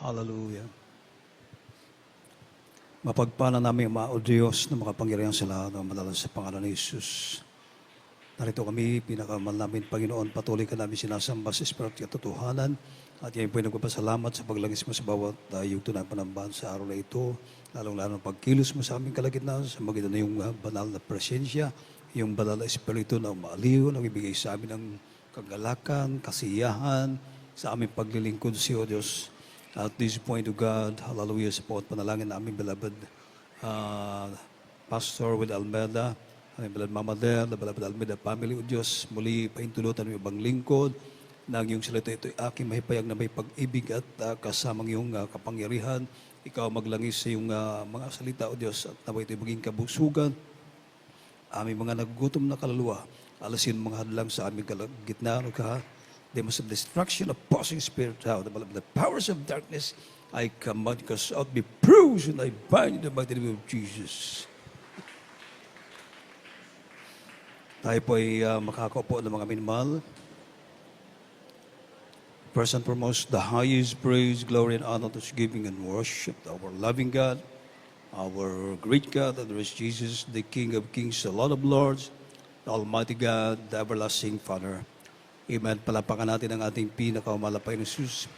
Hallelujah. Mapagpala namin, O Diyos, na makapangyarihan sa lahat ng madalas sa pangalan ni Jesus. Narito kami, pinakamal namin, Panginoon, patuloy ka namin sinasamba sa Espiritu at katotohanan. At yan po ay nagpapasalamat sa paglagis mo sa bawat yugto na panambahan sa araw na ito. Lalong-lalo ng pagkilos mo sa aming kalagitnaan sa magitan na yung banal na presensya, yung banal na Espiritu na umaaliw, na ibigay sa amin ng kagalakan, kasiyahan, sa aming paglilingkod sa iyo, Diyos. At this point, O God, hallelujah, sa bawat panalangin na aming beloved Pastor with Almeida, aming beloved Mama Del, the beloved Almeida family, O Diyos, muli paintulutan ng ibang lingkod, na ang iyong salita ito ay aking mahipayag na may pag-ibig at kasamang iyong kapangyarihan. Ikaw maglangis sa iyong mga salita, O Diyos, at naway ito'y maging kabusugan. Aming mga nagugutom na kaluluwa, alasin mga hadlang sa aming kalagitnaan, O God. They must have destruction of opposing spirit out. The powers of darkness, I command because out be bruised and I bind in the mighty name of Jesus. Tayo po ay makakaupo ng mga minimahal. First and foremost, the highest praise, glory, and honor to giving and worship to our loving God, our great God, and there is Jesus, the King of kings, the Lord of lords, the Almighty God, the everlasting Father. Amen. Palapakan natin ang ating pinakamalapay na Jesus.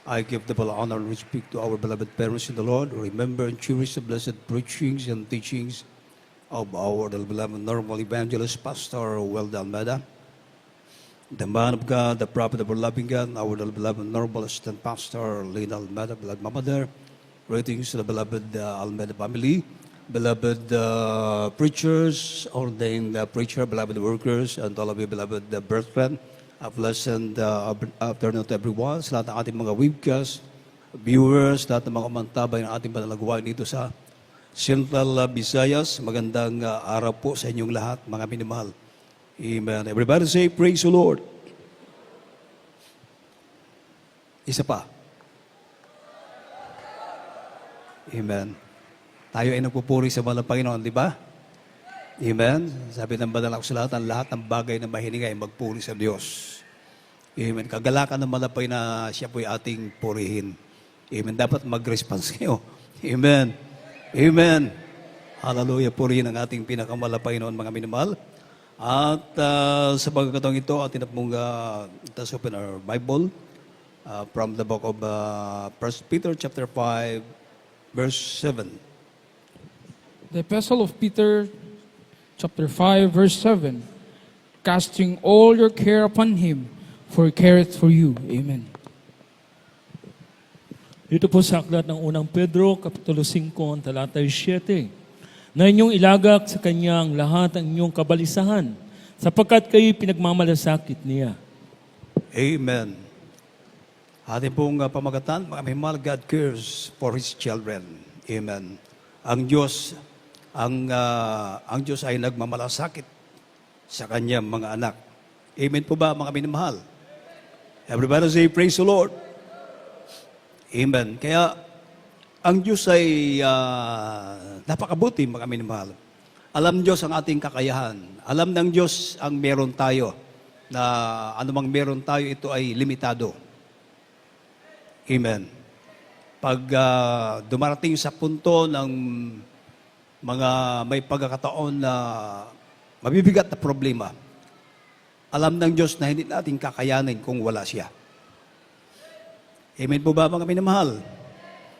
I give the full honor and respect to our beloved parents in the Lord. Remember and cherish the blessed preachings and teachings of our beloved normal evangelist, Pastor Welda Almeida, the man of God, the prophet of our loving God, our beloved normal assistant pastor, Lena Almeida, beloved Mama there. Greetings to the beloved Almeida family, beloved preachers, ordained preacher, beloved workers, and all of you beloved brethren. A pleasant afternoon to everyone. Sa lahat ng ating mga webcast, viewers, lahat ng mga umantabay ng ating panalagawa dito sa Central Visayas. Magandang araw po sa inyong lahat, mga minimahal. Amen. Everybody say, praise the Lord. Isa pa. Amen. Tayo ay nagpupuri sa mahal ng Panginoon, di ba? Amen. Sabi ng banal ako sa lahat ng bagay na mahininga ay magpuri sa Diyos. Amen. Kagalakan ng malapay na siya po'y ating purihin. Amen. Dapat mag-response kayo. Amen. Amen. Hallelujah. Purihin ang ating pinakamalapay noon, mga minamahal. At sa pagkakataong ito, atin na pong let's open our Bible from the book of 1 Peter chapter 5, verse 7. The Epistle of Peter, chapter 5, verse 7. Casting all your care upon Him, for He careth for you. Amen. Dito po sa aklat ng unang Pedro, Kapitulo 5, talatay 7. Na inyong ilagak sa Kanya ang lahat ng inyong kabalisahan, sapagkat kayo pinagmamalasakit niya. Amen. Ating pong pamagatan, mga mahal, God cares for His children. Amen. Ang Diyos ay nagmamalasakit sa Kanyang mga anak. Amen po ba, mga minamahal? Everybody say, praise the Lord. Amen. Kaya, ang Diyos ay napakabuti, mga minamahal. Alam Diyos ang ating kakayahan. Alam ng Diyos ang meron tayo, na anumang meron tayo, ito ay limitado. Amen. Pag dumarating sa punto ng mga may pagkakataon na mabibigat na problema, alam ng Diyos na hindi natin kakayanin kung wala siya. Amen po ba, mga minamahal?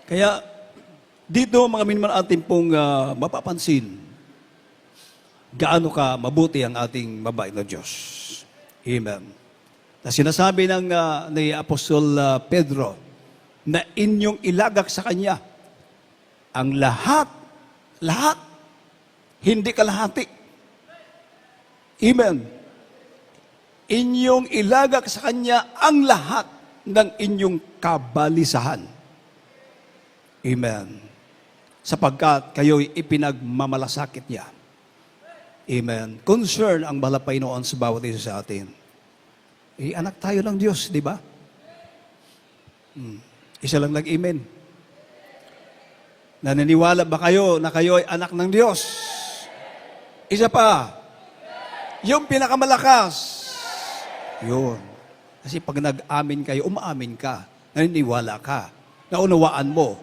Kaya, dito, mga minamahal, atin pong mapapansin gaano ka mabuti ang ating mabait na Diyos. Amen. Na sinasabi ni Apostol Pedro na inyong ilagak sa Kanya ang lahat, hindi kalahati. Amen. Inyong ilagak sa Kanya ang lahat ng inyong kabalisahan. Amen. Sapagkat kayo'y ipinagmamalasakit niya. Amen. Concern ang malapay noon sa bawat isa sa atin. Anak tayo ng Diyos, di ba? Isa lang nag-amen. Naniniwala ba kayo na kayo ay anak ng Diyos? Isa pa. Yung pinakamalakas. Yun. Kasi pag nag-amin kayo, umaamin ka. Naniniwala ka naunawaan mo.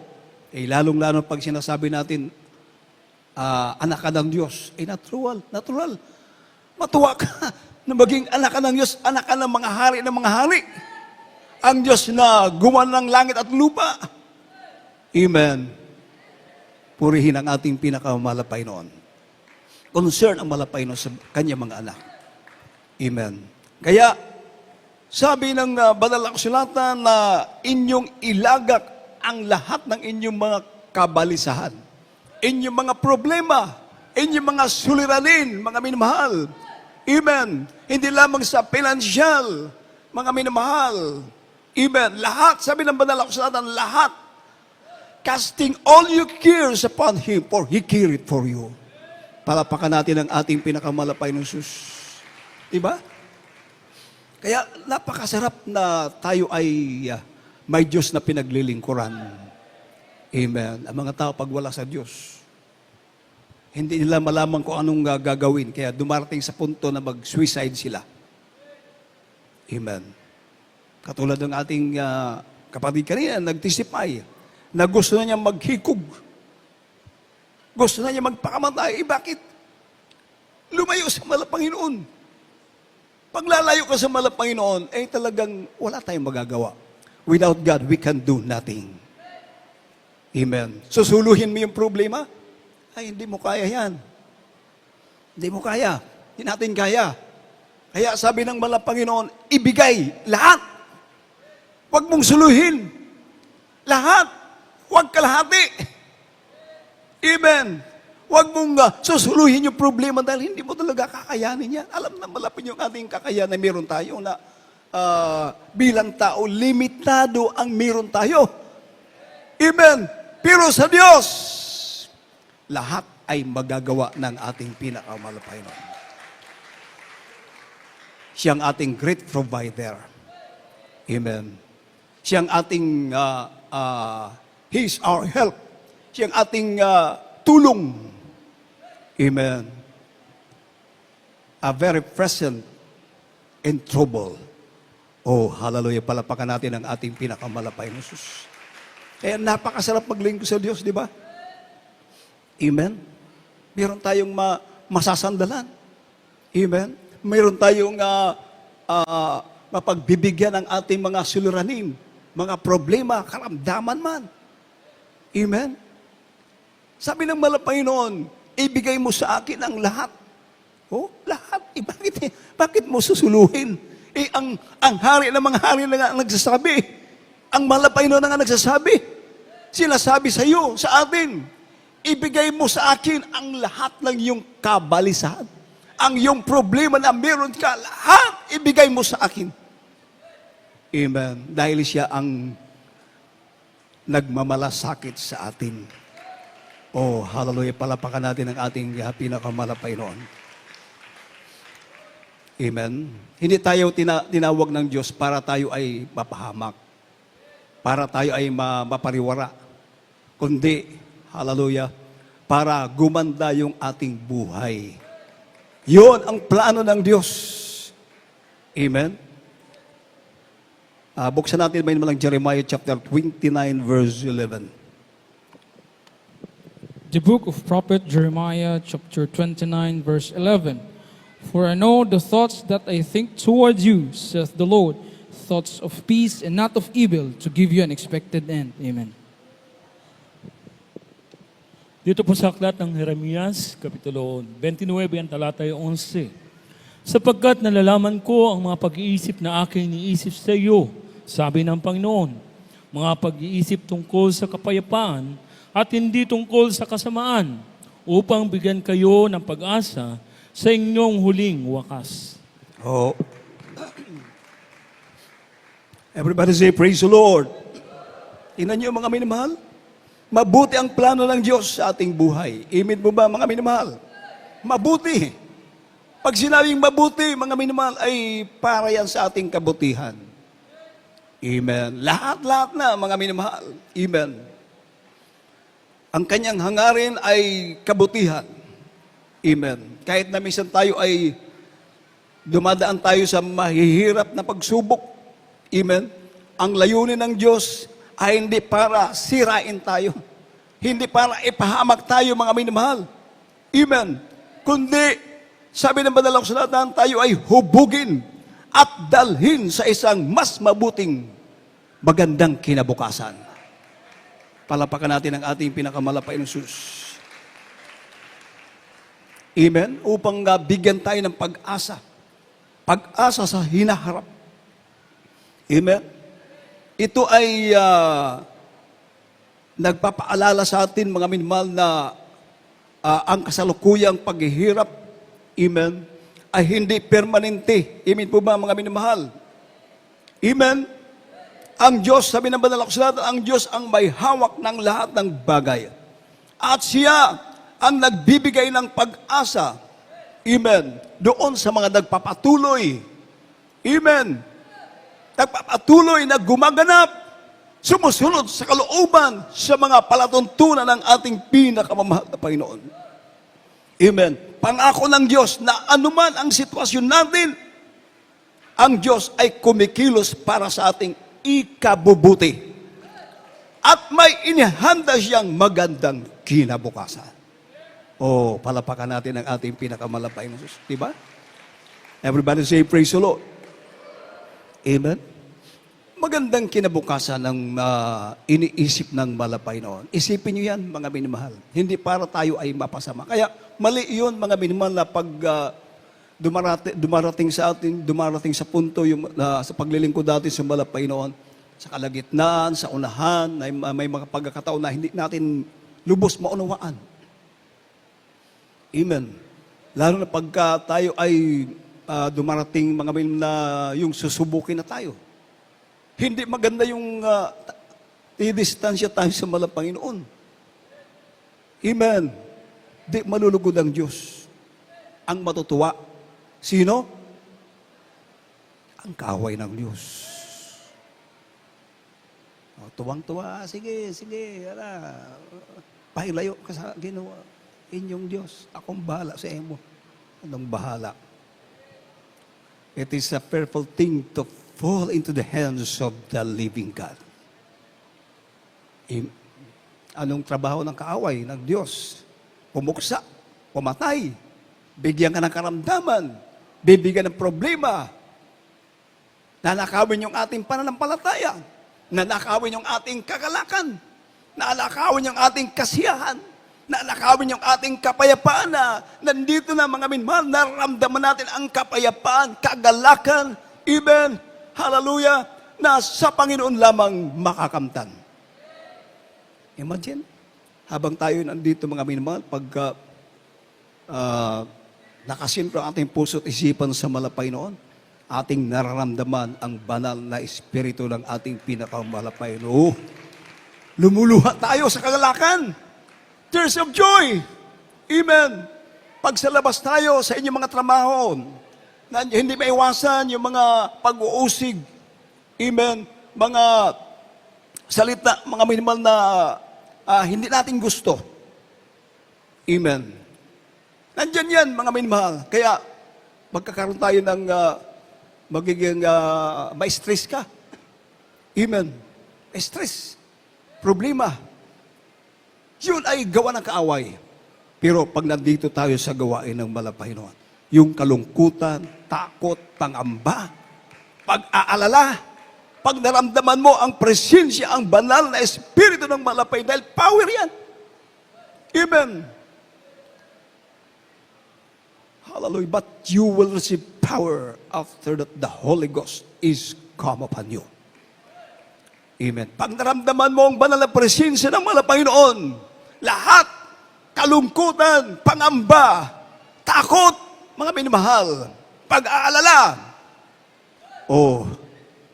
Lalong-lalo pag sinasabi natin, anak ka ng Diyos, natural. Matuwa ka na maging anak ka ng Diyos, anak ka ng mga hari ng mga hari. Ang Diyos na gumawa ng langit at lupa. Amen. Purihin ang ating pinakamalapay noon. Concern ang malapay noon sa kanya mga anak. Amen. Kaya, sabi ng banal na kasulatan na inyong ilagak ang lahat ng inyong mga kabalisahan, inyong mga problema, inyong mga suliranin, mga minamahal. Amen. Hindi lamang sa financial, mga minamahal. Amen. Lahat, sabi ng banal na kasulatan, lahat. Casting all your cares upon Him, for He cared for you. Palapakan natin ang ating pinakamalapay ng Diyos. Diba? Kaya napakasarap na tayo ay may Diyos na pinaglilingkuran. Amen. Ang mga tao pag wala sa Diyos, hindi nila malaman kung anong gagawin. Kaya dumarating sa punto na mag-suicide sila. Amen. Katulad ng ating kapatid kanina, nag-testify na gusto na niya maghikog. Gusto na niya magpakamatay. Bakit? Lumayo sa Panginoon. Pag lalayo ka sa Panginoon, talagang wala tayong magagawa. Without God, we can do nothing. Amen. Susuluhin mo yung problema? Hindi mo kaya yan. Hindi mo kaya. Hindi natin kaya. Kaya sabi ng Panginoon, ibigay lahat. Huwag mong suluhin. Lahat. Huwag kalahati. Amen. Huwag mong susuluhin yung problema dahil hindi mo talaga kakayanin yan. Alam na malapit yung ating kakayanan na meron tayo na bilang tao, limitado ang meron tayo. Amen. Pero sa Diyos, lahat ay magagawa ng ating pinakamalapay nun. Siyang ating great provider. Amen. Siyang ating, He's our help. Siyang ating tulong. Amen. A very present in trouble. Oh, hallelujah. Palapakan natin ang ating pinakamalapay ng Diyos. Kaya napakasarap maglingkod sa Diyos, di ba? Amen. Meron tayong masasandalan. Amen. Meron tayong mapagbibigyan ng ating mga suliranin, mga problema, karamdaman man. Amen. Sabi ng Panginoon, ibigay mo sa akin ang lahat. Oh, lahat. Bakit mo susuluhin? Ang hari ng mga hari na nga nagsasabi. Ang Panginoon na nga nagsasabi. Sinasabi sa iyo, sa atin, ibigay mo sa akin ang lahat ng iyong kabalisahan. Ang iyong problema na meron ka, lahat ibigay mo sa akin. Amen. Dahil siya ang nagmamalasakit sa atin. Oh, hallelujah. Palapakan natin ang ating pinakamalapay noon. Amen. Hindi tayo tinawag ng Diyos para tayo ay mapahamak. Para tayo ay mapariwara. Kundi, hallelujah, para gumanda yung ating buhay. Yun ang plano ng Diyos. Amen. Buksan natin ba yung Jeremiah chapter 29 verse 11. The book of prophet Jeremiah, chapter 29, verse 11. For I know the thoughts that I think towards you, saith the Lord, thoughts of peace and not of evil, to give you an expected end. Amen. Dito po sa aklat ng Jeremias, Kapitulo 29, ang talata 11. Sapagkat nalalaman ko ang mga pag-iisip na aking iniisip sa iyo, sabi ng Panginoon, mga pag-iisip tungkol sa kapayapaan, at hindi tungkol sa kasamaan, upang bigyan kayo ng pag-asa sa inyong huling wakas. Oh. Everybody say, praise the Lord. Tingnan niyo mga minamahal. Mabuti ang plano ng Diyos sa ating buhay. Amen mo ba mga minamahal? Mabuti. Pag sinabing mabuti, mga minamahal, ay para yan sa ating kabutihan. Amen. Lahat-lahat na mga minamahal. Amen. Ang kanyang hangarin ay kabutihan. Amen. Kahit na minsan tayo ay dumadaan tayo sa mahihirap na pagsubok. Amen. Ang layunin ng Diyos ay hindi para sirain tayo. Hindi para ipahamak tayo, mga minamahal. Amen. Kundi, sabi ng banal na kasulatan, tayo ay hubugin at dalhin sa isang mas mabuting, magandang kinabukasan. Palapakan natin ang ating pinakamalapay ng Jesus. Amen. Upang bigyan tayo ng pag-asa. Pag-asa sa hinaharap. Amen. Ito ay nagpapaalala sa atin, mga minamahal, na ang kasalukuyang paghihirap, amen, ay hindi permanente. Amen po ba, mga minamahal? Amen. Ang Diyos, sabi ng banal na kasulatan, ang Diyos ang may hawak ng lahat ng bagay. At siya ang nagbibigay ng pag-asa, amen, doon sa mga nagpapatuloy. Amen. Nagpapatuloy na gumaganap, sumusunod sa kalooban sa mga palatuntunan ng ating pinakamamahal na Panginoon. Amen. Pangako ng Diyos na anuman ang sitwasyon natin, ang Diyos ay kumikilos para sa ating ikabubuti. At may inihanda siyang magandang kinabukasan. Oh, palapakan natin ang ating pinakamalapay na Diyos. Diba? Everybody say, praise the Lord. Amen. Magandang kinabukasan ng iniisip ng malapay noon. Isipin niyo yan, mga minamahal. Hindi para tayo ay mapasama. Kaya mali yun, mga minamahal, na pag dumarating sa atin, dumarating sa punto yung, sa paglilingkod natin sa malapay noon, sa kalagitnaan, sa unahan, may mga pagkakataon na hindi natin lubos maunawaan. Amen. Lalo na pagka tayo ay dumarating, mga minamahal, na yung susubukin na tayo. Hindi maganda yung i-distansya tayo sa malang Panginoon. Amen. Di malulugod ang Diyos. Ang matutuwa. Sino? Ang kaaway ng Diyos. O, tuwang-tuwa, sige, ala. Pahilayo ka sa ginawa. Inyong Diyos. Akong bahala sa imo. Anong bahala? It is a fearful thing to fall into the hands of the living God. Anong trabaho ng kaaway ng Diyos? Pumuksa, pumatay, bigyan ka ng karamdaman, bibigyan ng problema, nanakawin yung ating pananampalataya, nanakawin yung ating kagalakan, nanakawin yung ating kasiyahan, nanakawin yung ating kapayapaan na nandito na, mga minamahal, nararamdaman natin ang kapayapaan, kagalakan, even, hallelujah, na sa Panginoon lamang makakamtan. Imagine, habang tayo nandito, mga minamahal, pagka nakasinto ang ating puso at isipan sa malapay noon, ating nararamdaman ang banal na espiritu ng ating pinakamalapay noon. Lumuluha tayo sa kagalakan. Tears of joy. Amen. Pag sa labas tayo sa inyong mga trabaho, na hindi maiwasan yung mga pag-uusig, amen, mga salita, mga minimal na hindi natin gusto. Amen. Nandyan yan, mga minamahal. Kaya, magkakaroon tayo ng magiging ma-stress ka. Amen. Stress. Problema. Yun ay gawa ng kaaway. Pero pag nandito tayo sa gawain ng malapay noon, yung kalungkutan, takot, pangamba, pag-aalala, pag naramdaman mo ang presensya, ang banal na espiritu ng malapay, dahil power yan. Amen. Hallelujah. But you will receive power after that the Holy Ghost is come upon you. Amen. Pag naramdaman mo ang banal na presensya ng malapay noon, lahat, kalungkutan, pangamba, takot, mga minamahal, pag-aalala,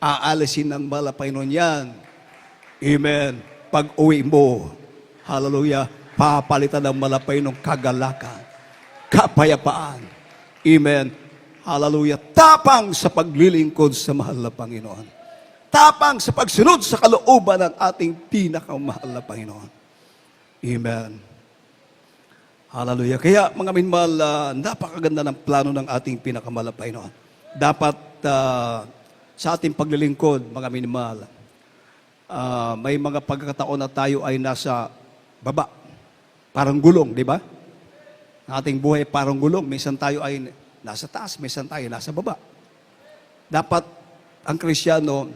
aalisin ng malapay noon yan. Amen. Pag uwi mo, hallelujah, papalitan ng malapay ng kagalakan, kapayapaan. Amen. Hallelujah. Tapang sa paglilingkod sa mahal na Panginoon. Tapang sa pagsunod sa kalooban ng ating pinakamahal na Panginoon. Amen. Hallelujah. Kaya mga minamahal, napakaganda ng plano ng ating pinakamalapay noon. Dapat sa ating paglilingkod, mga minamahal, may mga pagkakataon na tayo ay nasa baba. Parang gulong, di ba? Ang ating buhay parang gulong. Minsan tayo ay nasa taas, minsan tayo nasa baba. Dapat ang Kristiyano,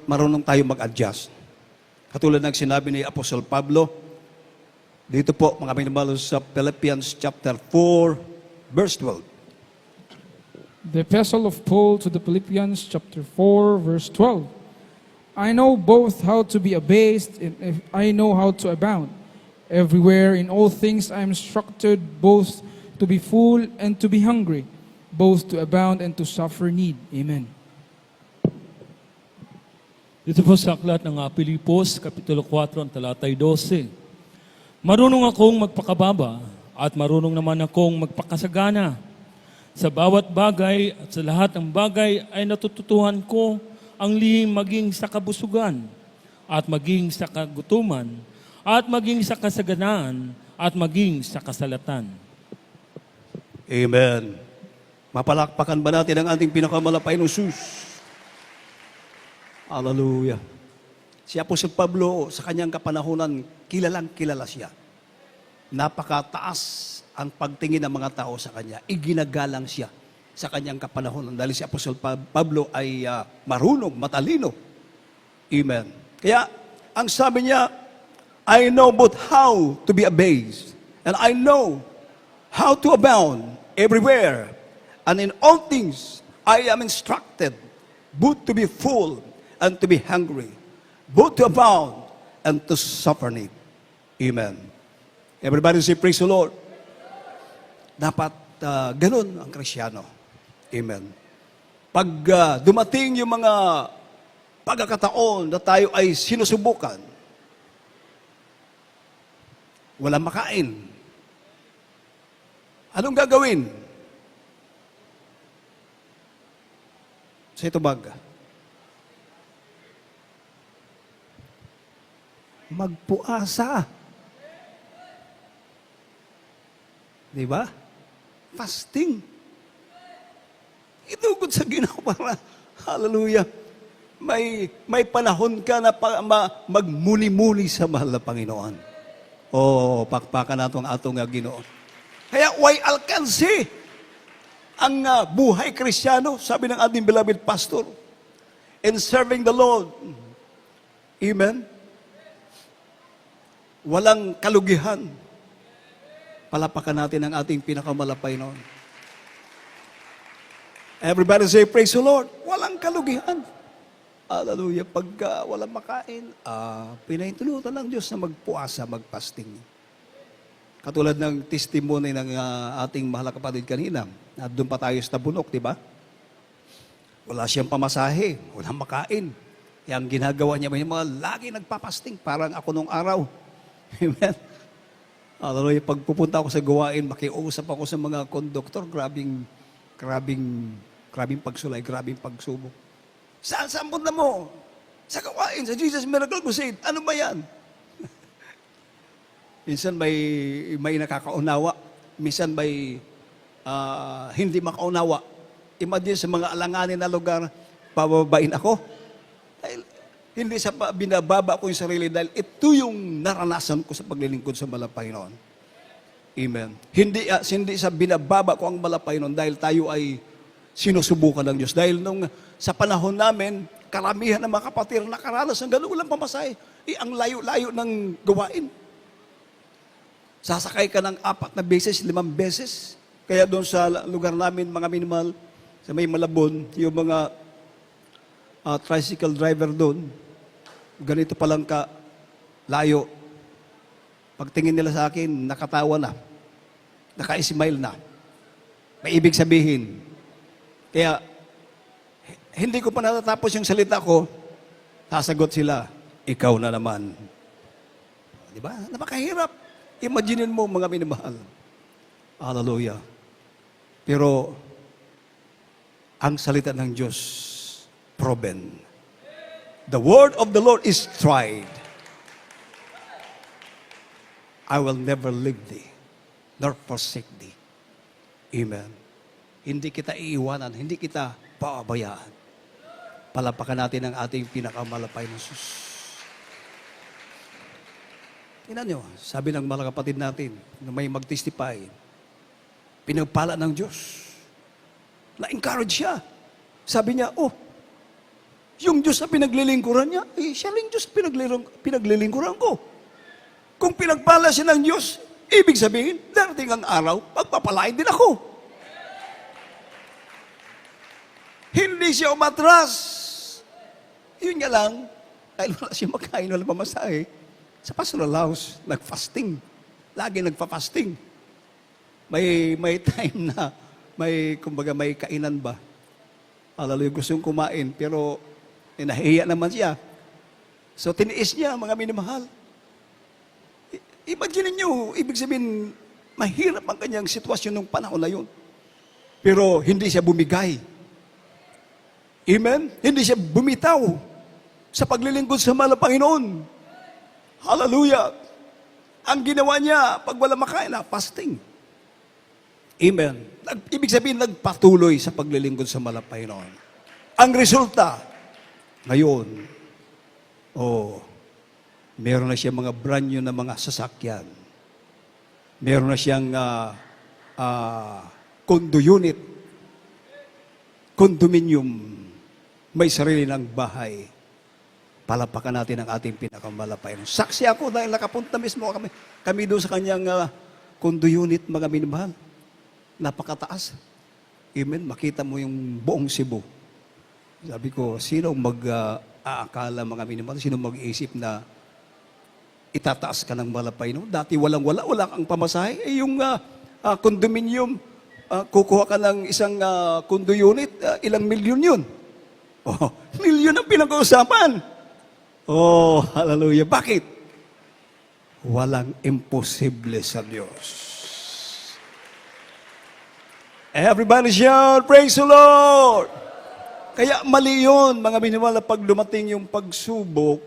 marunong tayo mag-adjust. Katulad ng sinabi ni Apostle Pablo, dito po, mga minamahal, sa Philippians chapter 4, verse 12. The Epistle of Paul to the Philippians, chapter 4, verse 12. I know both how to be abased and I know how to abound. Everywhere in all things I am instructed both to be full and to be hungry, both to abound and to suffer need. Amen. Dito po sa aklat ng Pilipos, Kapitulo 4, ang talatay 12. Marunong akong magpakababa at marunong naman akong magpakasagana. Sa bawat bagay at sa lahat ng bagay ay natututuhan ko ang lihim maging sa kabusugan at maging sa kagutuman at maging sa kasaganaan at maging sa kasalatan. Amen. Mapalakpakan ba natin ang ating pinakamalapay na Jesus? Hallelujah. Si Apostol Pablo, sa kanyang kapanahunan, kilalang kilala siya. Napakataas ang pagtingin ng mga tao sa kanya. Iginagalang siya sa kanyang kapanahunan. Dahil si Apostol Pablo ay marunong, matalino. Amen. Kaya, ang sabi niya, I know both how to be abased, and I know how to abound everywhere. And in all things, I am instructed both to be full and to be hungry, both to abound and to suffer need. Amen. Everybody say, praise the Lord. Dapat ganun ang Kristiyano. Amen. Pag dumating yung mga pagkakataon na tayo ay sinusubukan, walang makain, anong gagawin? Sa ito baga, magpuasa. Di ba? Fasting. Itugod sa Ginoo para, hallelujah, may panahon ka na magmuli-muli sa mahal na Panginoon. Pakpakan nato ang atong Ginoo. Kaya why alkansi ang buhay Kristiyano, sabi ng ating beloved pastor, in serving the Lord. Amen? Walang kalugihan. Palapakan natin ang ating pinakamalapay noon. Everybody say, praise the Lord. Walang kalugihan. Hallelujah. Pagka walang makain, pinahintulutan ng Diyos na magpuasa, magpasting. Katulad ng testimony ng ating mahal na kapatid kanina, na doon pa tayo sa Tabunok, di ba? Wala siyang pamasahe, walang makain. Kaya ang ginagawa niya, may mga lagi nagpapasting, parang ako nung araw. Amen. Hallelujah. Pag pupunta ako sa gawain, makiusap ako sa mga konduktor, grabing pagsulay, grabing pagsubok. Saan punta mo? Sa gawain, sa Jesus Miracle Crusade. Ano ba yan? Minsan may nakakaunawa. Minsan may hindi makaunawa. Imagine sa mga alanganin na lugar, pababain ako. Dahil hindi sa binababa ko yung sarili dahil ito yung naranasan ko sa paglilingkod sa malapay noon. Amen. Hindi sa binababa ko ang malapay noon dahil tayo ay sinusubukan ng Diyos. Dahil sa panahon namin, karamihan ng mga kapatid nakaranas ng gano'n walang pamasahe. Ang layo-layo ng gawain. Sasakay ka ng 4 na beses, 5 beses. Kaya doon sa lugar namin, mga minimal, sa may Malabon, yung mga tricycle driver doon, ganito palang ka layo. Pagtingin nila sa akin, nakatawa na. Naka-smile na. May ibig sabihin. Kaya, hindi ko pa natatapos yung salita ko, sasagot sila, ikaw na naman. Di ba? Napakahirap. Imaginin mo, mga minamahal. Hallelujah. Pero, ang salita ng Diyos, proven. The word of the Lord is tried. I will never leave thee, nor forsake thee. Amen. Hindi kita iiwanan, hindi kita paabayaan. Palapakan natin ang ating pinakamalapay na Diyos. Tingnan nyo, sabi ng mga kapatid natin na may mag-testify, pinagpala ng Diyos. Na-encourage siya. Sabi niya, oh, yung Diyos na pinaglilingkuran niya, siya rin Diyos pinaglilingkuran ko. Kung pinagpala siya ng Diyos, ibig sabihin, darating ang araw, pagpapalain din ako. Hindi siya umatras. Yun nga lang, dahil wala siya makain, wala pamasahe, sa pastoral house, nag-fasting. Lagi nagpa-fasting. May time na, kumbaga may kainan ba? Hallelujah, gustong kumain, pero nahihiya naman siya. So, tiniis niya, mga minamahal. Imagine niyo, ibig sabihin, mahirap ang kanyang sitwasyon nung panahon na yun. Pero, hindi siya bumigay. Amen? Hindi siya bumitaw sa paglilingkod sa mahal na Panginoon. Hallelujah! Ang ginawa niya, pag wala makain, fasting. Amen. Ibig sabihin, nagpatuloy sa paglilingkod sa mahal na Panginoon. Ang resulta, ngayon, meron na siyang mga brand new na mga sasakyan. Meron na siyang condo unit, condominium, may sarili ng bahay. Palapakan natin ang ating pinakamalapay. Saksi ako dahil nakapunta mismo kami doon sa kanyang condo unit, mga minamahal. Napakataas. Amen. Makita mo yung buong Cebu. Sabi ko, sino mag-aakala, mga minamahal, sino mag-iisip na itataas ka ng malapay, no? Dati wala ang pamasahe. Yung condominium, kukuha ka ng isang condo unit, ilang milyon yun. Milyon ang pinag-uusapan. Hallelujah. Bakit? Walang imposible sa Diyos. Everybody shout, praise the Lord! Kaya mali yun, mga minamahal, pag dumating yung pagsubok,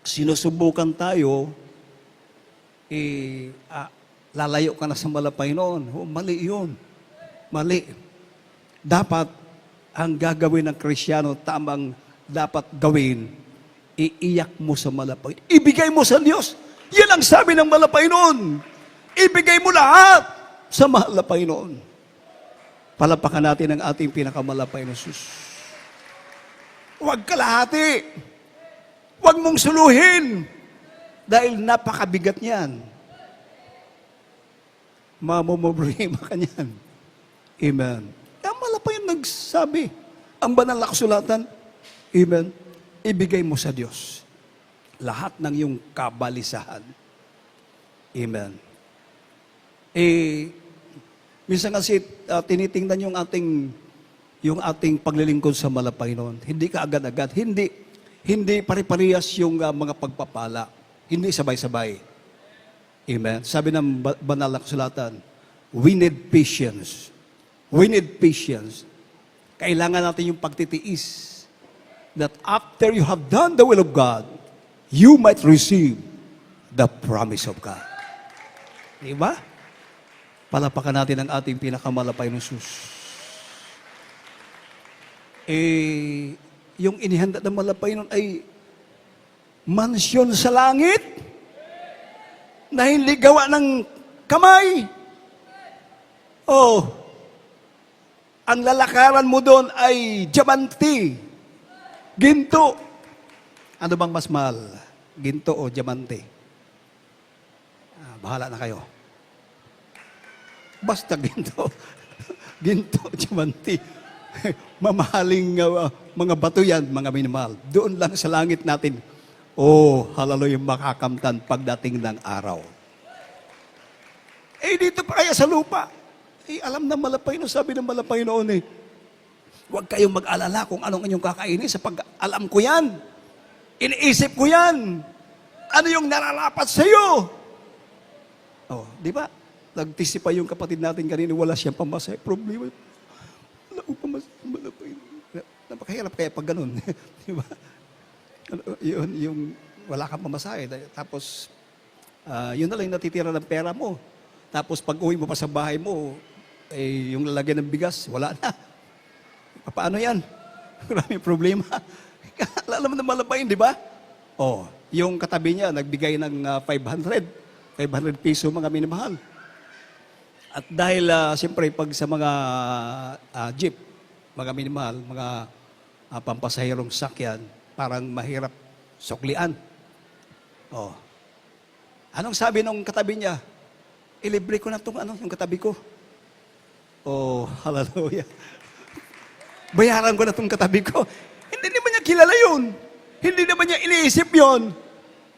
sinusubukan tayo, lalayo ka na sa malapay noon. Mali yun. Mali. Dapat, ang gagawin ng Kristiyano, tamang dapat gawin, iiyak mo sa malapay. Ibigay mo sa Diyos. Yan ang sabi ng malapay noon. Ibigay mo lahat sa malapay noon. Palapakan natin ang ating pinakamalapay na Diyos. Huwag kalahati. Huwag mong suluhin. Dahil napakabigat niyan. Mamumroblema ka niyan. Amen. Ang malapay nagsabi. Ang banal na kasulatan. Amen. Ibigay mo sa Diyos lahat ng iyong kabalisahan. Amen. Minsan kasi tinitingnan yung ating paglilingkod sa malapay noon. Hindi ka agad-agad. Hindi pare-parehas yung mga pagpapala. Hindi sabay-sabay. Amen. Sabi ng banal na kasulatan, we need patience. We need patience. Kailangan natin yung pagtitiis. That after you have done the will of God, you might receive the promise of God. Diba? Palapakan natin ang ating pinakamalapay ng Diyos. Yung inihanda ng malapay nun ay mansyon sa langit na hindi gawa ng kamay. Ang lalakaran mo doon ay diamante, ginto. Ano bang mas mahal? Ginto o diamante? Bahala na kayo. Basta ginto. Ginto, diamante. Mamahaling mga bato yan, mga minamahal. Doon lang sa langit natin, hallelujah, makakamtan pagdating ng araw. Dito pa kaya sa lupa. Alam na malapay no, sabi ng malapay noon huwag kayong mag-alala kung anong inyong kakainin sapag alam ko yan. Iniisip ko yan. Ano yung nararapat sa iyo? Di ba? Nagtisipay yung kapatid natin kanina, wala siyang pamasahe. Problema. Wala akong pamasahe. Malapay. Napakahirap kaya pag ganun. Di ba? Yung wala kang pamasahe. Tapos, yun na lang yung natitira ng pera mo. Tapos pag uwi mo pa sa bahay mo, yung lalagyan ng bigas, wala na. Paano yan? Maraming problema. Alam mo na malapain, di ba? Oh, yung katabi niya, nagbigay ng 500 piso mga minamahal. At dahil, siyempre, pag sa mga jeep, mga minamahal, mga pampasahirong sakyan, parang mahirap suklian. Oh. Anong sabi nung katabi niya? Ilibre ko na itong yung katabi ko. Oh, hallelujah. Bayaran ko na itong katabi ko. Hindi naman niya kilala yun. Hindi naman niya iniisip yun.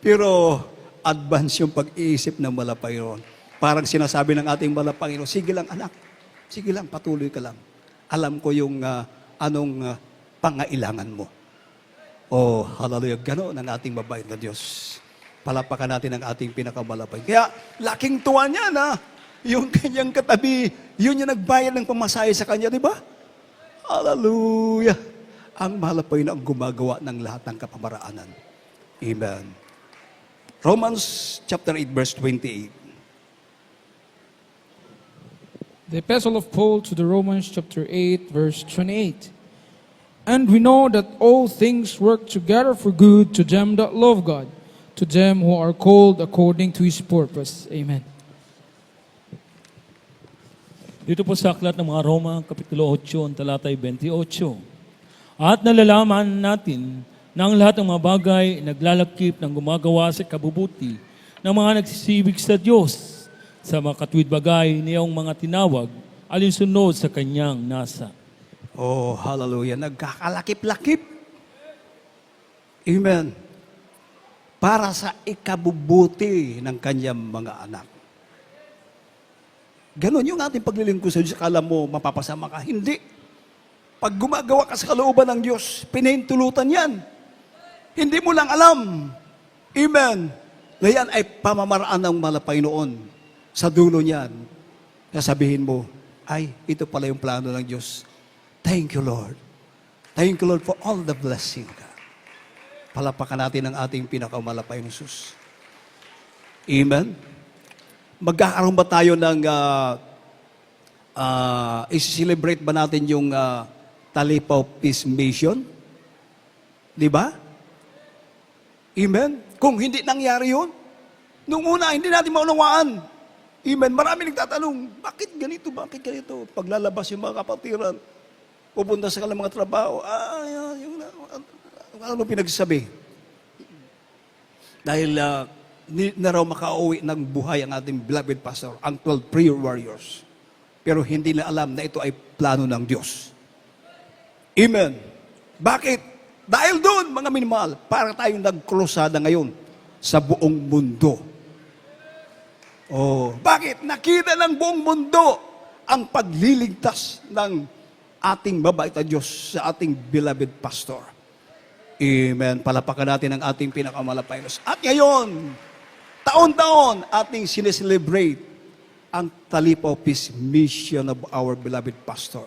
Pero advance yung pag-iisip ng Malapanginoon. Parang sinasabi ng ating Malapanginoon, sige lang anak, sige lang, patuloy ka lang. Alam ko yung anong pangailangan mo. Oh, hallelujah. Gano'n ang ating mabait na Diyos. Palapakan natin ang ating pinakamalapay. Kaya, laking tuwa niya na yung kanyang katabi, yun yung nagbayad ng pamasahe sa kanya, di ba? Hallelujah! Ang malapay na ang gumagawa ng lahat ng kapamaraanan. Amen. Romans chapter 8, verse 28. The Epistle of Paul to the Romans, chapter 8, verse 28. And we know that all things work together for good to them that love God, to them who are called according to His purpose. Amen. Dito po sa aklat ng mga Roma, Kapitulo 8, ang talatay 28. At nalalaman natin na ang lahat ng mga bagay naglalakip ng gumagawa sa kabubuti ng mga nagsisibig sa Diyos sa mga katuwid bagay niyang mga tinawag alinsunod sa kanyang nasa. Oh, hallelujah. Nagkakalakip-lakip. Amen. Para sa ikabubuti ng kanyang mga anak. Ganon yung ating paglilingkod sa Diyos. Akala mo, mapapasama ka. Hindi. Pag gumagawa ka sa kalooban ng Diyos, pinahintulutan yan. Hindi mo lang alam. Amen. Ngayon ay pamamaraan ng Malapanginoon. Sa dulo niyan, sasabihin mo, ay, ito pala yung plano ng Diyos. Thank you, Lord. Thank you, Lord, for all the blessing. Palapakan natin ang ating pinakamalapay ng Jesus. Amen. Magkakaroon ba tayo ng isi-celebrate ba natin yung Talipaw Peace Mission? Di ba? Amen? Kung hindi nangyari yun, nung una, hindi natin maunawaan. Amen? Marami nagtatanong, bakit ganito, bakit ganito? Paglalabas yung mga kapatiran, pupunta sa kanilang mga trabaho, ano pinagsasabi? Dahil na raw makauwi ng buhay ang ating beloved pastor, ang 12 prayer warriors. Pero hindi na alam na ito ay plano ng Diyos. Amen. Bakit? Dahil doon, mga minimahal, para tayong nagkrusada ngayon sa buong mundo. Oh, bakit? Nakita ng buong mundo ang pagliligtas ng ating mabait na Diyos sa ating beloved pastor. Amen. Palapakan natin ang ating pinakamalapay. At ngayon, taon-taon ating sineselebrate ang Talipaw Peace Mission of our beloved pastor.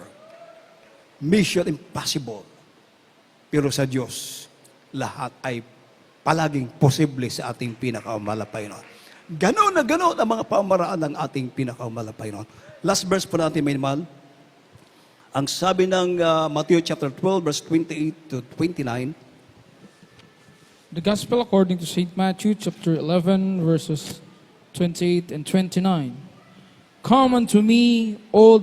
Mission impossible. Pero sa Diyos, lahat ay palaging posible sa ating pinakamalapay. Ganon na ganon ang mga pamaraan ng ating pinakamalapay. Last verse po natin, may naman. Ang sabi ng Matthew chapter 12, verse 28 to 29, The Gospel according to St. Matthew, chapter 11, verses 28 and 29. Come unto me, all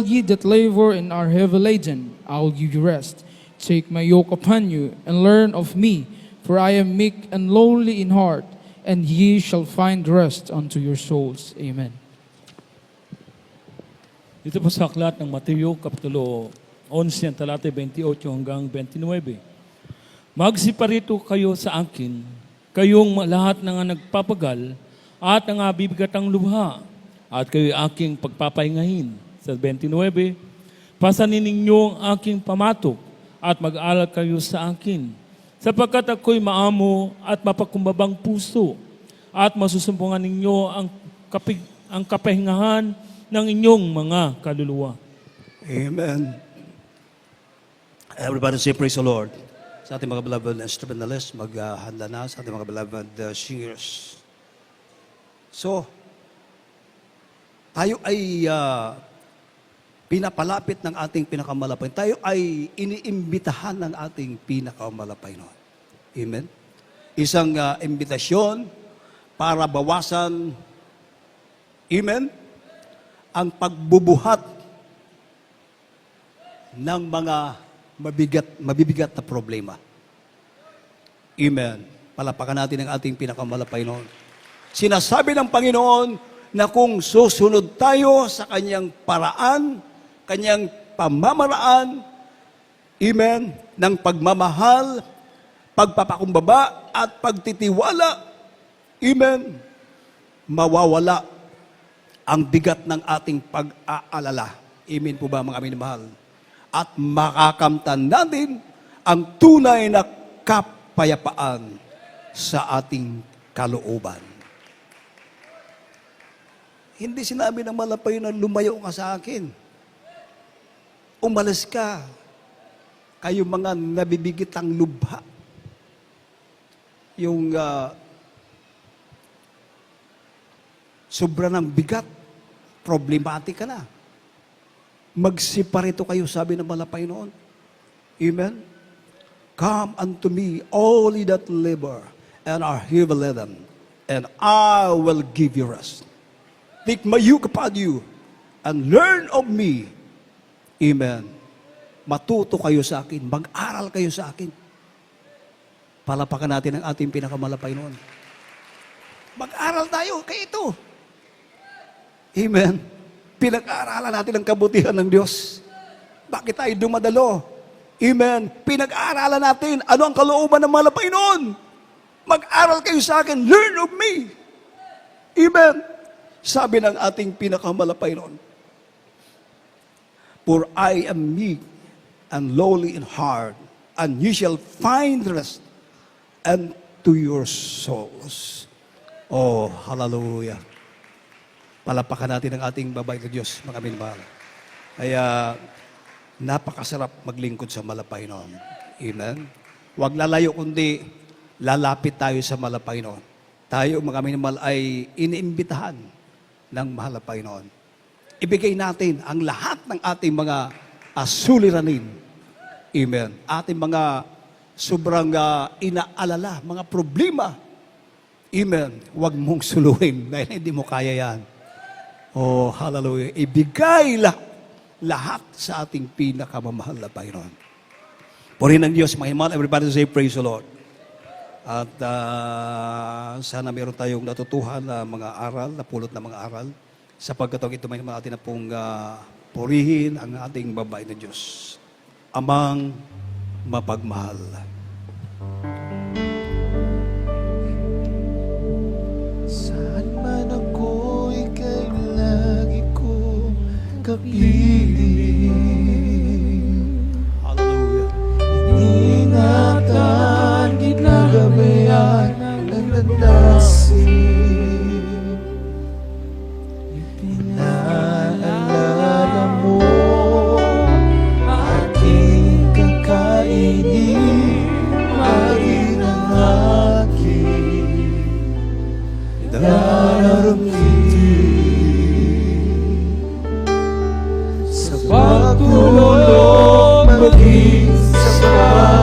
ye that labor and are heavy laden, I will give you rest. Take my yoke upon you, and learn of me, for I am meek and lowly in heart, and ye shall find rest unto your souls. Amen. Dito po sa aklat ng Mateo, Kapitulo 11, ang talatay 28 hanggang 29. Magsiparito kayo sa akin, kayong lahat ng nagpapagal at ang bibigatang lubha, at kayo aking pagpapahingahin. Sa 29, pasanin ninyo ang aking pamatok at mag-alala kayo sa akin, sapagkat ako'y maamo at mapakumbabang puso, at masusumpungan ninyo ang kapahingahan ng inyong mga kaluluwa. Amen. Everybody say praise the Lord. Sa ating mga beloved instrumentalists, maghahanda na sa ating mga beloved singers. So, tayo ay pinapalapit ng ating pinakamalapay. Tayo ay iniimbitahan ng ating pinakamalapay noon. Amen? Isang imbitasyon para bawasan, amen, ang pagbubuhat ng mga mabibigat na problema. Amen. Palapakan natin ang ating pinakamalapay noon. Sinasabi ng Panginoon na kung susunod tayo sa kanyang paraan, kanyang pamamaraan, amen, ng pagmamahal, pagpapakumbaba at pagtitiwala, amen, mawawala ang bigat ng ating pag-aalala. Amen po ba mga minamahal? At makakamtan natin ang tunay na kapayapaan sa ating kalooban. Hindi sinabi ng malapay na lumayo ka sa akin. Umalis ka. Kayo mga nabibigitang lubha. Yung sobra ng bigat, problematic ka na. Magsiparito kayo, sabi ng malapay noon. Amen? Come unto me, all ye that labor and are heavy laden, and I will give you rest. Take my yoke upon you, and learn of me. Amen. Matuto kayo sa akin, mag-aral kayo sa akin. Palapakan natin ang ating pinakamalapay noon. Mag-aral tayo, kay ito. Amen. Pinag-aaralan natin ang kabutihan ng Diyos. Bakit tayo dumadalo? Amen. Pinag-aaralan natin ano ang kalooban ng malapay noon. Mag-aral kayo sa akin. Learn of me. Amen. Sabi ng ating pinakamalapay noon. For I am meek and lowly in heart, and ye shall find rest unto your souls. Oh, hallelujah. Palapakan natin ang ating babae na Diyos, mga minamahal. Kaya, napakasarap maglingkod sa malapay noon. Amen? Huwag lalayo, kundi lalapit tayo sa malapay noon. Tayo, mga minamahal, ay iniimbitahan ng malapay noon. Ibigay natin ang lahat ng ating mga suliranin. Amen? Ating mga sobrang inaalala, mga problema. Amen? Huwag mong suluhin dahil hindi mo kaya yan. Oh, hallelujah. Ibigay lahat sa ating pinakamamahal na Panginoon. Purihin ng Diyos, mga himala. Everybody say, praise the Lord. At sana meron tayong natutuhan na mga aral, napulot na mga aral. Sapagkat ito may naman natin na pong purihin ang ating babae na Diyos. Amang mapagmahal. Saan man ako'y kay lagi kong kapiling. Hallelujah. Ingatan, ginagabayan ng landasin. Pinaalala mo aking kakainin, maging ang aking sa pagtulog maging sa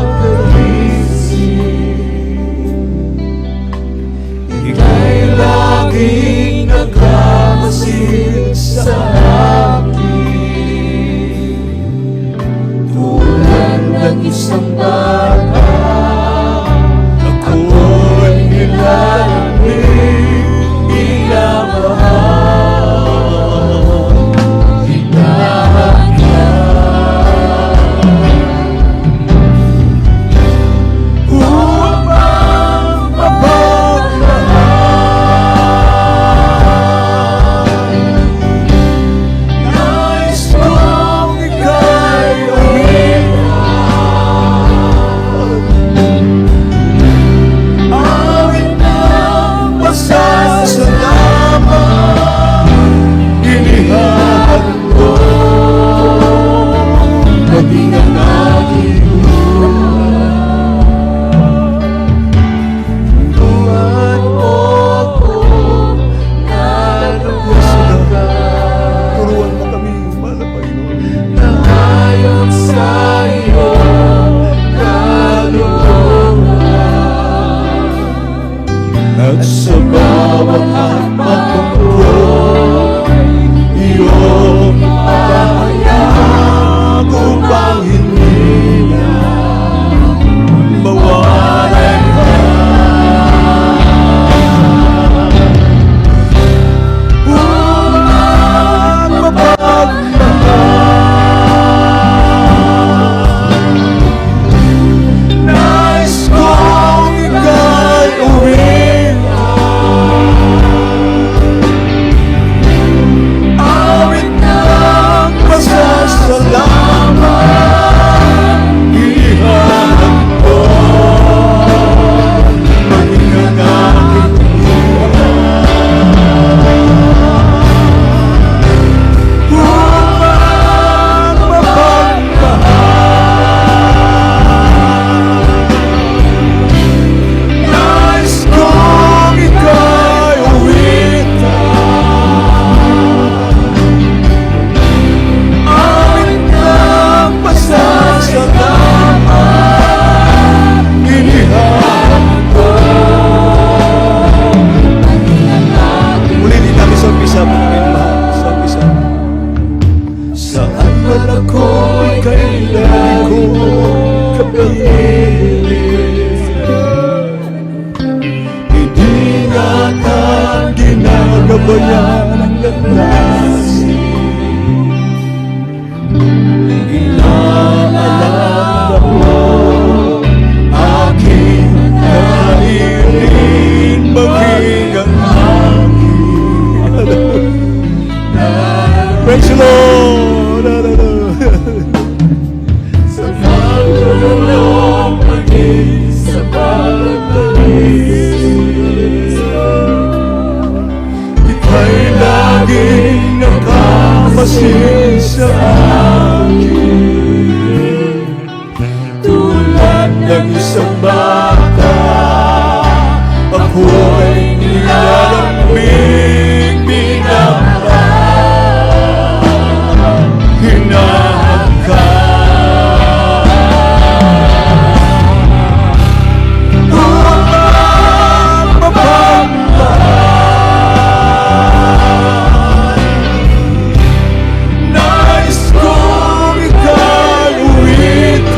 pagkagising, ika'y laging nagmamasid sa akin, tulad ng isang bata ako'y nilalamig. At sa bawat hakbang ko'y iyong ipapahayag upang hindi na mawalan ka. Unang mapagmahal, nais kong ika'y uwi. Awit ng pasasalamat, ihahan ko maging ang aking upang mapagmahal. Nais kong ika'y uwitan, awit ng pasasalamat, inihahan ko. Ulitin namin sa umpisa, Panginoon mahal, sa umpisa. Saan man ako'y kailan ko kapilit, iningatan, ginagabayan ang landasin. Inaalala mo aking kahiling, maging ang aking. Praise the Lord! Sa pagtulong maging sa pagdalis, ika'y laging nakamasid sa akin. Tulad ng isang bata, ako'y nilalambing, minamahal, hinahangkan. Upang mapagmahal, nais kong ika'y uwitan,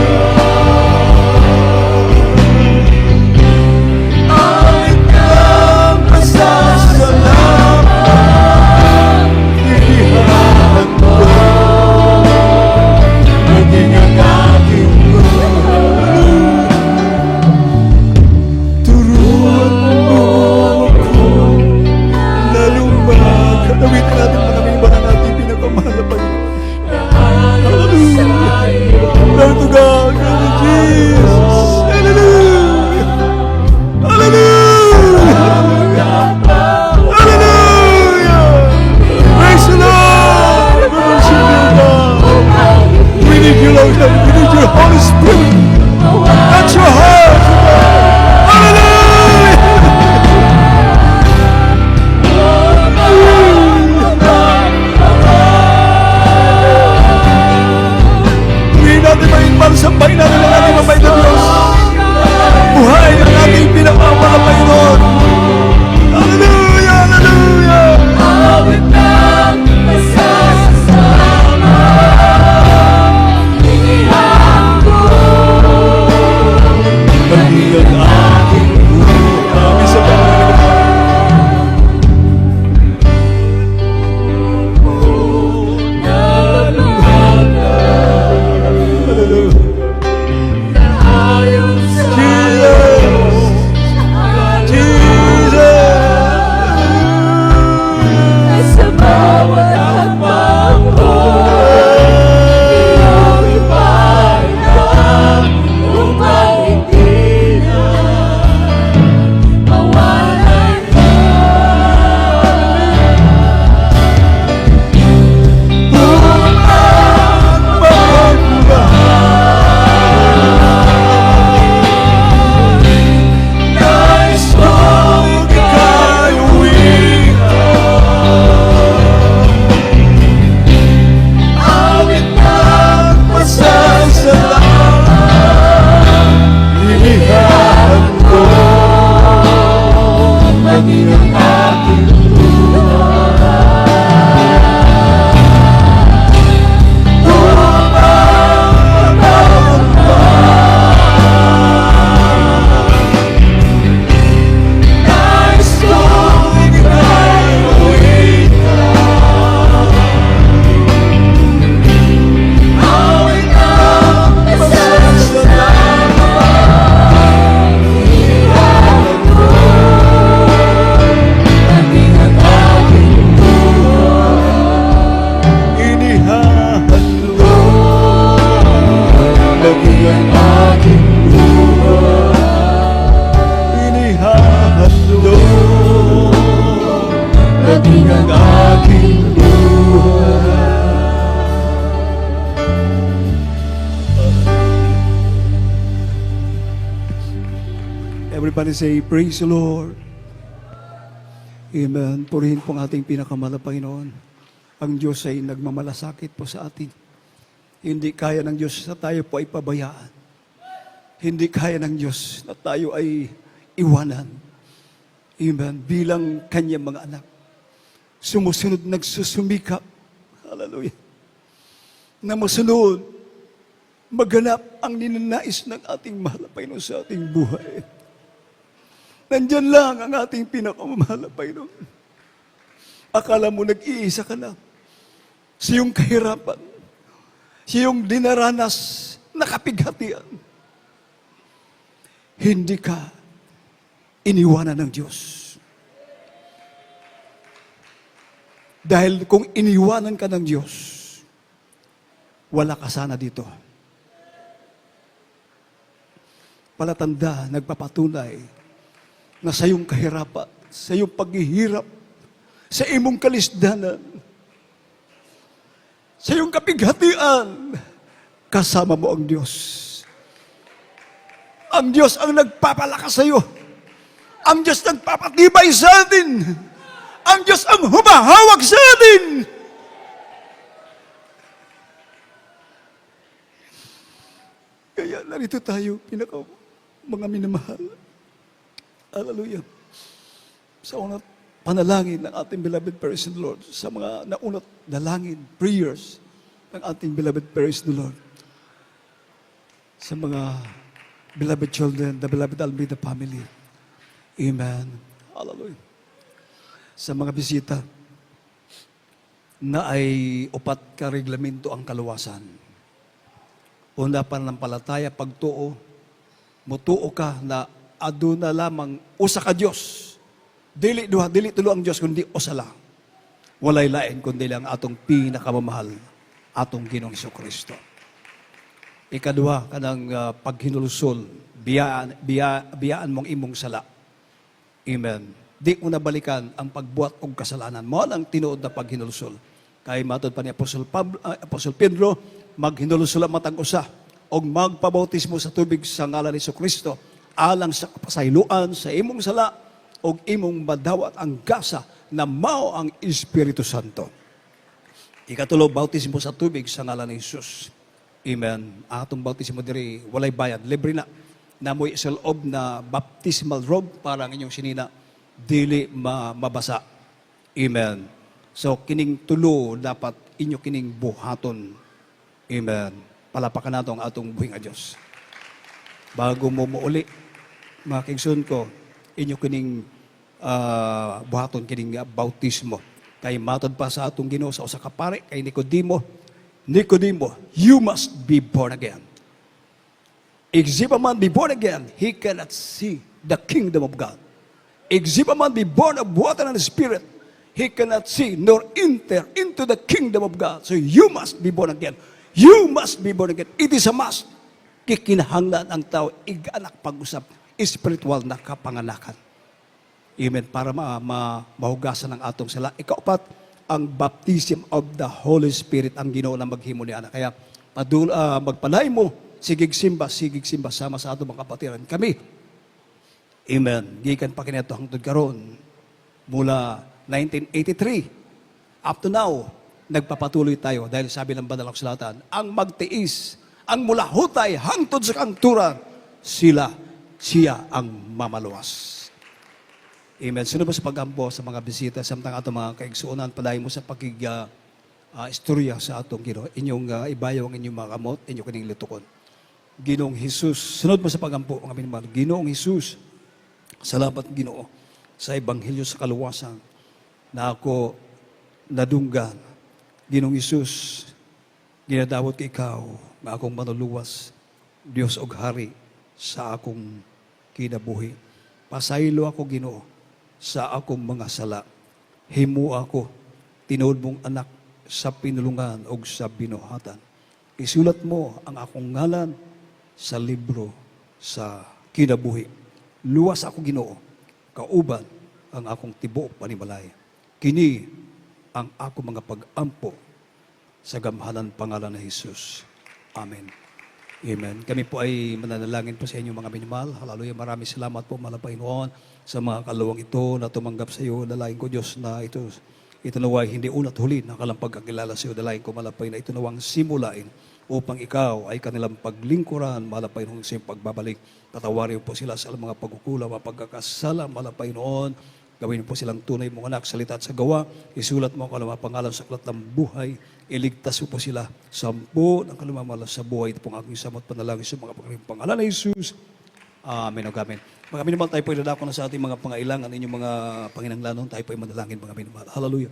naging ang aking nais kong ika'y uwiin ka. Awit ang pasasalamat, ihahag ko, naging ang aking buhay. Inihahandog, naging ang aking buhay. Inihahandog, naging ang aking buhay. Everybody say, praise the Lord. Amen. Purihin po ang ating pinakamahal na Panginoon. Ang Diyos ay nagmamalasakit po sa atin. Hindi kaya ng Diyos na tayo po ay pabayaan. Hindi kaya ng Diyos na tayo ay iwanan. Amen. Bilang kanyang mga anak. Sumusunod, nagsusumikap. Hallelujah. Na masunod, maganap ang ninanais ng ating mahal na Panginoon sa ating buhay. Nandyan lang ang ating pinakamamahal na Panginoon. Akala mo nag-iisa ka lang. Sa iyong kahirapan, sa iyong dinaranas na kapighatian, hindi ka iniwanan ng Diyos. Dahil kung iniwanan ka ng Diyos, wala ka sana dito. Palatanda, nagpapatunay na sa iyong kahirapan, sa iyong paghihirap, sa imong kalisdanan, sa iyong kapighatian, kasama mo ang Diyos. Ang Diyos ang nagpapalakas sa iyo. Ang Diyos nagpapatibay sa atin. Ang Diyos ang humahawak sa atin. Kaya narito tayo, mga minamahal. Hallelujah. Sa unang panalangin ng ating beloved parents in the Lord, sa mga naunat dalangin, prayers ng ating beloved parents in the Lord, sa mga beloved children, the beloved Almeida family. Amen. Hallelujah. Sa mga bisita na ay upat ka reglamento ang kaluwasan. Una pananampalataya, pagtuo, mutuo ka na aduna lamang usa ka Dios. Dili duha, dili tulo ang Dios kundi usa lang. Walay lain kundi lang atong pinakamamahal, atong Ginoong Jesucristo. Ikaduha kanang paghinulusol, biyaan mong imong sala. Amen. Di mo na balikan ang pagbuhat og kasalanan. Mao ang tinuod na paghinulusol. Kay matod pa ni Apostol Pedro, maghinulusol matang usa og magpabautismo sa tubig sa ngalan ni Jesucristo alang sa kapasayloan sa imong sala og imong madawat ang gasa na mao ang Espiritu Santo. Ikatulo, bautismo sa tubig sa ngalan ni Jesus. Amen. Atong bautismo diri walay bayad, libre na. Namoy sa loob na baptismal robe para ang inyong sinina dili mabasa. Amen. So kining tulo dapat inyo kining buhaton. Amen. Palapakan nato ang atong buhing a Dios. Bago mo muuli, mga kigsun ko, inyo kining buhaton kining bautismo. Kay matod pa sa atong Ginoo sa usa ka pare kay Nicodemo, you must be born again. If a man be born again, he cannot see the kingdom of God. If a man be born of water and spirit, he cannot see nor enter into the kingdom of God. So you must be born again. You must be born again. It is a must. Kikinahanglan ang tao iganak pag-usap spiritual na kapanganakan. Amen. Para mahugasan ang atong sala. Ikaapat, ang baptism of the Holy Spirit ang Ginoo na maghimo ni ana. Kaya magpalay mo, sigig simba sama sa ato mga kapatiran. Kami, amen, gikan pa kinato hangtod karon mula 1983 up to now, nagpapatuloy tayo dahil sabi ng Banal na Kasulatan, ang magtiis, ang mula hutay hangtod sa kangturan, siya ang mamaluwas. Amen. Sunod mo sa pagampo sa mga bisita, samtang ato mga kaigsuunan, padayon mo sa istorya sa atong Ginoo. Inyong ibayaw ang inyong mga kamot, inyong kining litukon. Ginoong Hesus, sunod mo sa pagampo, mga minamahal. Ginoong Hesus, salamat Ginoo sa ebanghelyo sa kaluwasan na ako nadunggan. Ginoong Hesus, ginadawat ka ikaw na akong manuluwas, Diyos og Hari sa akong kinabuhi. Pasaylo ako Ginoo sa akong mga sala. Himo ako, tinuod mong anak sa pinulungan o sa binuhatan. Isulat mo ang akong ngalan sa libro sa kinabuhi. Luwas ako Ginoo, kauban ang akong tibuok panimalay. Kini ang akong mga pag-ampo sa gamhanan pangalan ni Jesus. Amen. Amen. Kami po ay mananalangin po sa inyo mga minimahal. Hallelujah. Maraming salamat po mga Panginoon sa mga kalawang ito na tumanggap sa iyo. Dalain ko Diyos na ito naway hindi una't huli na kalang pagkakilala sa iyo. Dalain ko malapay na ito nawang simulain upang ikaw ay kanilang paglingkuran, malapay noon sa iyong pagbabalik. Tatawarin po sila sa mga pagkukulang, mga pagkakasala, malapay noon. Gawin po silang tunay mong anak, salita at sa gawa. Isulat mo ang kalamang pangalan sa aklat ng buhay. Iligtas po sila. 10 ng kalamang sa buhay. Ito pong aking samot panalangin sa mga pangalan ng Jesus. Amen o amen. Mga minimahal, tayo po idadako na sa ating mga pangailangan, inyong mga panginanglanon, tayo po ay manalangin mga minimahal. Hallelujah.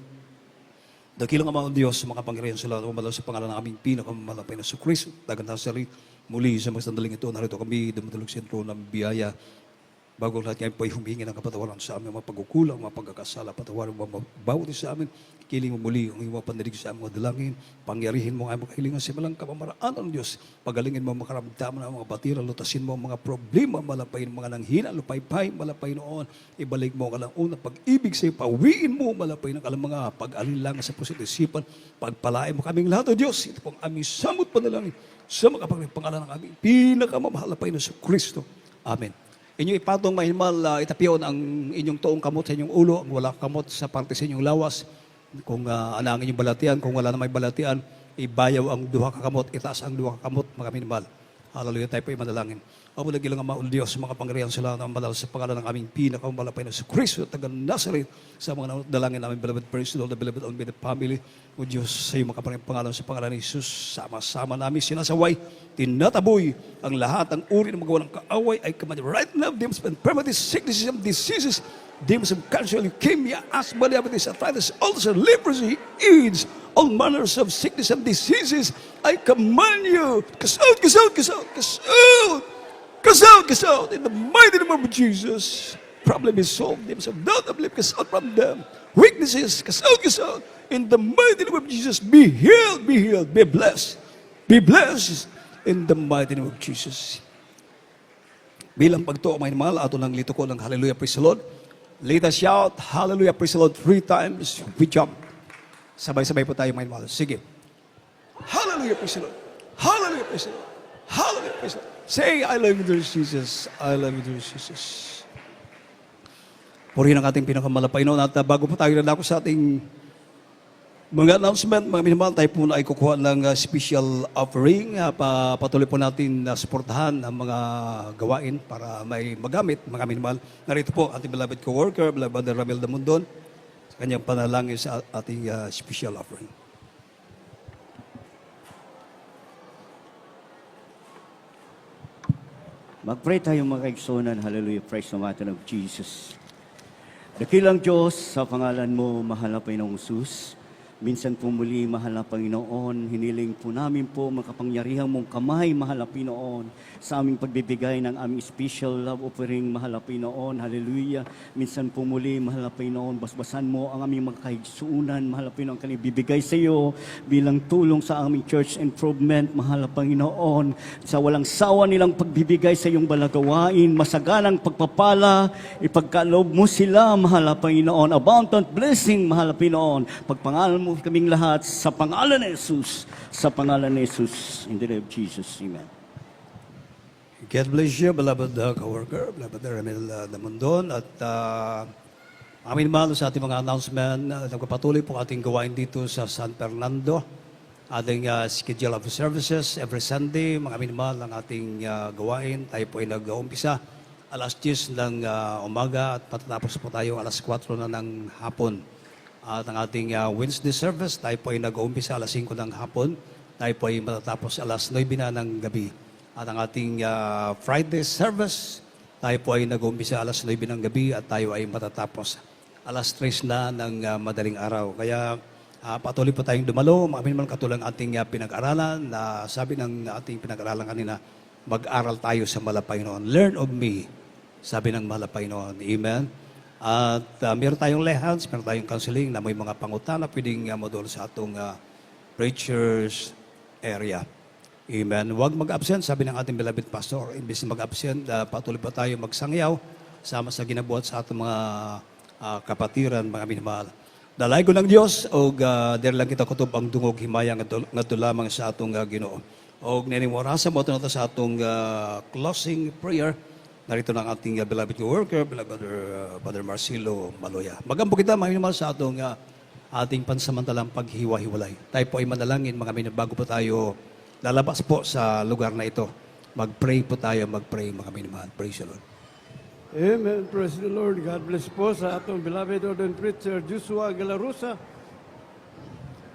Dakilang Ama ng Diyos, mga Panginoon sa lahat, umalaw sa pangalan ng aming pinakamalapay na Kristo, dagan nasari, muli sa mga sandaling ito, narito kami, dumadulog sentro ng biyaya. Bago lahat ngayon po ay humingi ng kapatawaran sa aming mga pagkukulang, mga pagkakasala, patawaran mo bawat sa amin, kiling mo muli ang iyong mga pandinig sa aming mga dalangin, pangyarihin mo ang aming kahilingan sa malang kamamaraan ng Diyos, pagalingin mo ang makaramdaman ng mga batira, lutasin mo ang mga problema, malapay ng mga nanghina, lupay-pay, malapay noon, ibalik mo ang kalang unang pag-ibig sa iyo, pawiin mo, malapay ng kalang mga pag-alinlangan sa puso't isipan, pagpalain mo kaming lahat ng Diyos, ito pong aming samot panalangin, sa mga pangalan ng aming pinakamamahalapay na sa Kristo. Amen. Inyong ipatong mahinmal, itapiyon ang inyong tuong kamot sa inyong ulo, ang wala kamot sa parte sa inyong lawas. Kung ano ang inyong balatian, kung wala na may balatian, ibayaw ang duha kakamot, itaas ang duha kakamot, mga minimahal. Hallelujah, tayo po ay manalangin. Amo nagilang Ama o Diyos, mga pangyarihan sila ng banal sa pangalan ng aming pinakamalapay na sa Kristo, taga Nazareth, sa mga dalangin namin, beloved praise the Lord, the beloved on the family. O Diyos, sa iyo mga pangalan sa pangalan ni Jesus, sama-sama namin sinasaway, tinataboy ang lahat ng uri ng magawa ng kaaway ay commanded right now, demons of infirmities, sicknesses and diseases, demons of cancer, leukemia, asthma, diabetes, arthritis, ulcer, leprosy, AIDS, all manners of sickness and diseases, I command you, cast out, cast out, cast out, cast out, cast out, cast out, in the mighty name of Jesus. Problem is solved, demons of doubt, I believe, cast out from them. Weaknesses, cast out, cast out, in the mighty name of Jesus. Be healed, be blessed, in the mighty name of Jesus. Bilang pagtuo, may mahal, ato ng lito ko ng hallelujah, praise the Lord. Let us shout, hallelujah, praise the Lord, 3 times. We jump. Sabay-sabay po tayo, may mahal. Sige. Hallelujah, praise the Lord. Hallelujah, praise the Lord. Hallelujah, praise the Lord. Say, I love you, dear Jesus. I love you, dear Jesus. Purihin ang ating pinakamalapay noon. At bago po tayo nadako sa ating mga announcement, mga minimahal, tayo po na ay kukuha ng special offering. Patuloy po natin na suportahan ang mga gawain para may magamit, mga minimahal. Narito po ating beloved co-worker, beloved Ramel Damundon, sa kanyang panalangin sa ating special offering. Mag-pray tayo mga kaigsunan. Hallelujah. Praise the name of Jesus. Dakilang Diyos, sa pangalan mo, mahal na Panginoong Jesus. Minsan po muli, mahal na Panginoon, hiniling po namin po makapangyarihang mong kamay, mahal na Panginoon, sa aming pagbibigay ng aming special love offering, mahal na Panginoon. Hallelujah. Minsan po muli, mahal na Panginoon, basbasan mo ang aming mga kahigsuunan, mahal na Panginoon, kami bibigay sa iyo bilang tulong sa aming church improvement, mahal na Panginoon, sa walang sawa nilang pagbibigay sa iyong balagawain, masaganang pagpapala, ipagkaloob mo sila, mahal na Panginoon, abundant blessing, mahal na Panginoon, pagpangalan mo kaming lahat sa pangalan ni Jesus, sa pangalan ni Jesus, in the name of Jesus, amen. God bless you, beloved co-worker, beloved Ramel Damundon, at amin mahal sa ating mga announcement, nagpapatuloy po ating gawain dito sa San Fernando, ating schedule of services every Sunday, mga amin mahal ang ating gawain, tayo po ay nag-uumpisa alas 10 ng umaga at matatapos po tayo alas 4 na ng hapon. At ang ating Wednesday service, tayo po ay nag-uumpisa alas 5 ng hapon. Tayo po ay matatapos alas 9 na ng gabi. At ang ating Friday service, tayo po ay nag-uumpisa alas 9 ng gabi at tayo ay matatapos alas 3 na ng madaling araw. Kaya patuloy po tayong dumalo, maamin naman katulang ating pinag-aralan na sabi ng ating pinag-aralan kanina, mag-aral tayo sa malapay noon. Learn of me, sabi ng malapay noon. Amen. At meron tayong lehans, meron tayong counseling na may mga pangutana pwedeng modul sa atong preachers area. Amen. Huwag mag-absent, sabi ng ating beloved pastor. Imbis na mag-absent, patuloy pa tayo magsangyaw sama sa ginabuhat sa atong mga kapatiran, mga minamahal. Dalay ko ng Diyos, o dahil lang kita kutob ang dungog himaya nga lamang sa atong Ginoo. O nanimorasa mo ito na sa atong closing prayer. Narito ng ating beloved worker, beloved Brother Marcelo Maloya. Magampo kita, mga minamahal, sa atong ating pansamantalang paghiwa-hiwalay. Tayo po ay manalangin, mga minamahal, bago po tayo lalabas po sa lugar na ito. Mag-pray po tayo, mag-pray, mga minamahal. Praise the Lord. Amen. Praise the Lord. God bless po sa atong beloved ordained preacher, Joshua Galarosa.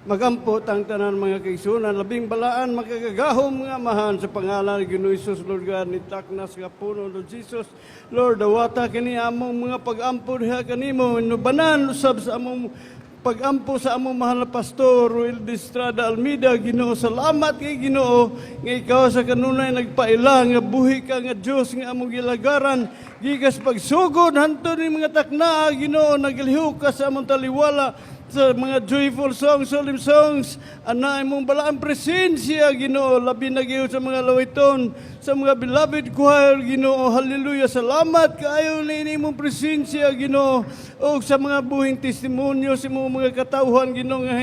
Magampo tang tanan mga kaigsunan, labing balaan, makagagahom nga mahan sa pangalan ni Ginoong Hesus, Lord God, ni taknas nga puno, Lord Jesus. Lord, dawata kini among mga pag-ampo diha kanimo, inubanan usab sa among pag-ampo sa among mahal na pastor, Ruel de Estrada Almeida. Ginoo, salamat kay Ginoo nga ikaw sa kanunay nagpaila nga buhi ka nga Dios nga among gilagaran gikas pagsugod hantud ni mga takna. Ginoo, naglihok ka sa among taliwala sa mga joyful songs, solemn songs, ana imong balaang presensya, Ginoo, labi na gyud sa mga lawiton, sa mga beloved choir, Ginoo. Hallelujah. Salamat kaayo ni imong presensya, Ginoo, o sa mga buhing testimonyo sa imong mga katawhan, Ginoo, nga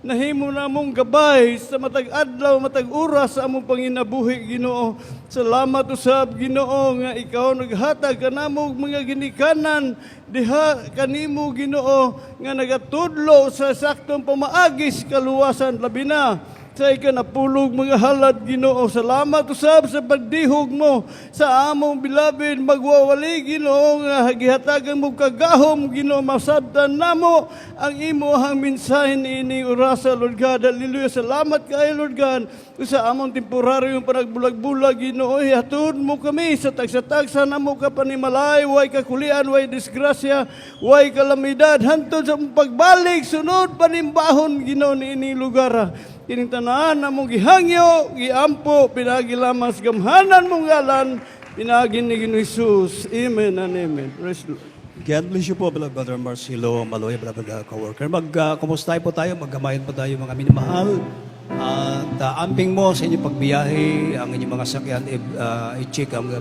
nahimo na mong gabay sa matag adlaw, matag oras sa among panginabuhi, Ginoo. Salamat usab, Ginoo, nga ikaw naghatag kanamo mga ginikanan diha kanimo, Ginoo, nga nagatudlo sa saktong pamaagis kaluwasan, labi na sa ikanapulog mga halad, Ginoo. Salamat usab sa pagdihog mo sa among beloved magwawali, Ginoo, nga gihatagan mo kagahom, Ginoo, masabtan namo ang imuhang mensahe niining orasa, Lord God. Hallelujah. Salamat kayo, Lord God, sa among temporaryong panagbulag-bulag, Ginoo. Ihatod mo kami sa tagsa-tagsa namo ka panimalay, way kakulian, way disgrasya, way kalamidad, hantod sa pagbalik, sunod panimbahon, Ginoo, niining lugar. Kining tanan namong gihangyo, giampo, pinagilamas gamhanan mong ngalan, pinagin ni Ginoong Hesus. Amen and amen. Praise the Lord. God bless you po, beloved Brother Marcelo Maloya, beloved co-worker. Kumustahin po tayo, maggamayan po tayo, mga minamahal. At amping mo sa inyong pagbiyahe, ang inyong mga sakyan, i-check ang